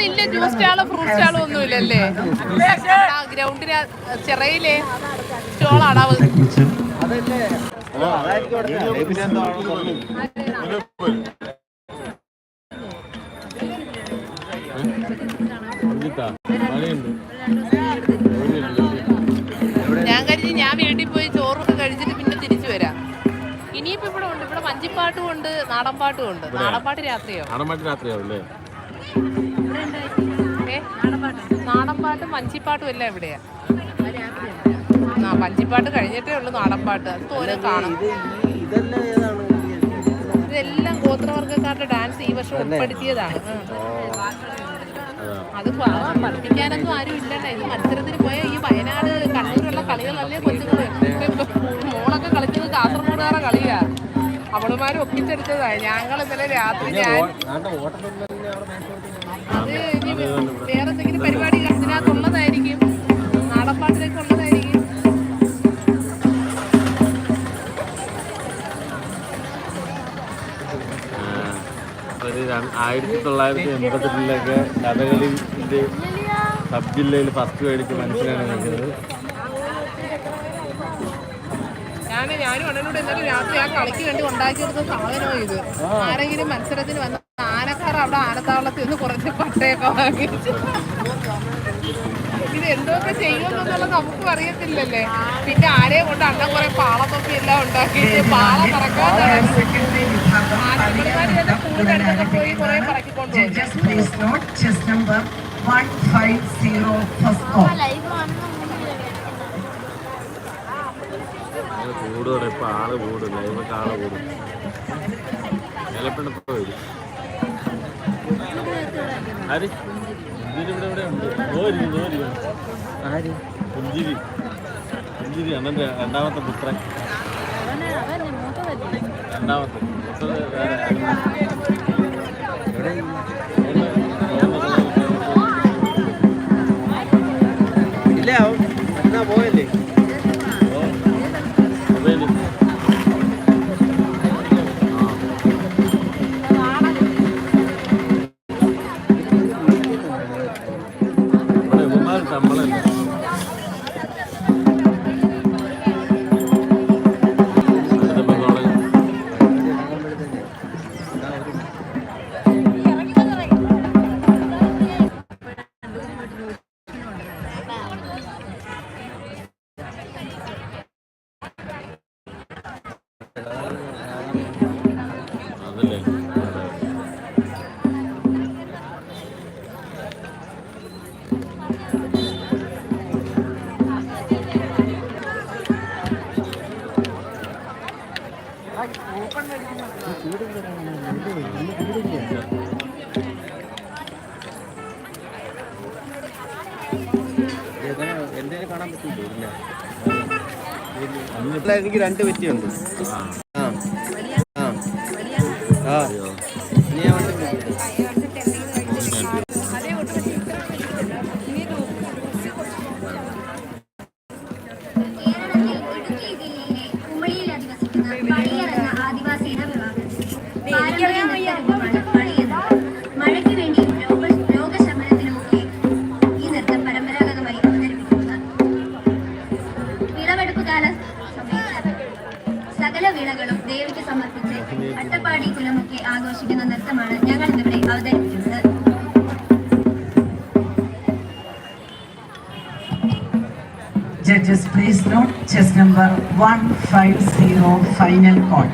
ഇല്ല, juice സ്റ്റാളോ fruit സ്റ്റാളോ ഒന്നും ഇല്ലല്ലേ? ഗ്രൗണ്ടിന് ചെറിയിലെ സ്റ്റോളാണ് ഞാൻ കരുതി ഞാൻ വീട്ടിൽ പോയി ചോറൊക്കെ കഴിച്ചിട്ട് പിന്നെ തിരിച്ചു വരാം. ഇനിയിപ്പോ ഇവിടെ ഉണ്ട്, ഇവിടെ വഞ്ചിപ്പാട്ടും ഉണ്ട്, നാടൻ പാട്ടും ഉണ്ട്. നാടൻ പാട്ട് രാത്രിയോ? നാടൻ പാട്ടും വഞ്ചിപ്പാട്ടും എല്ലാം എവിടെയാ? വഞ്ചിപ്പാട്ട് കഴിഞ്ഞിട്ടേ ഉള്ളു നാടൻ പാട്ട്. അത് തോനെ കാണാം. ഇതെല്ലാം ഗോത്രവർഗ്ഗക്കാരുടെ ഡാൻസ് ഈ വർഷം ഉൾപ്പെടുത്തിയതാണ്. അത് പഠിപ്പിക്കാനൊന്നും ആരും ഇല്ലല്ലോ. ഇത് മത്സരത്തിന് പോയ ഈ വയനാട് കണ്ണൂരുള്ള കളികളല്ലേ കൊച്ചുങ്ങൾ. മോളൊക്കെ കളിക്കുന്നത് കാസർഗോഡുകാരുടെ കളിയാ. അവളുമാരും ഒപ്പിച്ചെടുത്തതാണ്. ഞങ്ങൾ ഇന്നലെ രാത്രി അത് ഇനി വേറെ എന്തെങ്കിലും പരിപാടി ഇതിനകത്തുള്ളതായിരിക്കും, നാടൻപാട്ടിലേക്ക് ഉള്ളതായിരിക്കും. ഒരു 1988 കഥകളിന്റെ സബ് ജില്ലയിൽ ഫസ്റ്റ് മേടിച്ച് മനസ്സിലാണ് നിൽക്കുന്നത്. ഞാനും അണ്ണനോട് ഇന്നലെ രാത്രി ആ കളിക്ക് വേണ്ടി ഉണ്ടാക്കിയെടുത്ത സാധനമോ ഇത്. ആരെങ്കിലും മത്സരത്തിന് വന്ന ആനക്കാർ അവിടെ ആനത്താവളത്തിൽ നിന്ന് കുറച്ച് പട്ടയൊക്കെ വാങ്ങിച്ചു. ഇത് എന്തൊക്കെ ചെയ്യുമെന്നുള്ളത് നമുക്കും അറിയത്തില്ലല്ലേ. പിന്നെ ആരെയും കൊണ്ട് അണ്ണൻ കുറെ പാളത്തൊക്കെ എല്ലാം ഉണ്ടാക്കിയിട്ട് പാള പറക്കാൻ കൂടെടുത്തൊക്കെ പോയി കുറെ പറക്കിക്കൊണ്ടു. കൂടുകൂടെ ഇപ്പൊ ആള് കൂടും, ലൈവൊക്കെ ആള് കൂടും. ചിലപ്പോൾ ഇപ്പൊ വരും. ആര് പുഞ്ചിരി ഇവിടെ ഉണ്ട്. പുഞ്ചിരി അണ്ണൻ്റെ രണ്ടാമത്തെ പുത്രൻ. രണ്ടാമത്തെ ഇല്ല എന്നാ പോയല്ലേ? എനിക്ക് 2 പറ്റിയുണ്ട്. സകല വിളകളും ദേവിക്ക് സമർപ്പിച്ച് അട്ടപ്പാടി കുലമൊക്കെ ആഘോഷിക്കുന്ന നൃത്തമാണ് ഞങ്ങൾ ഇവിടെ അവതരിപ്പിക്കുന്നത്. Judges, please note chess number 150 final call.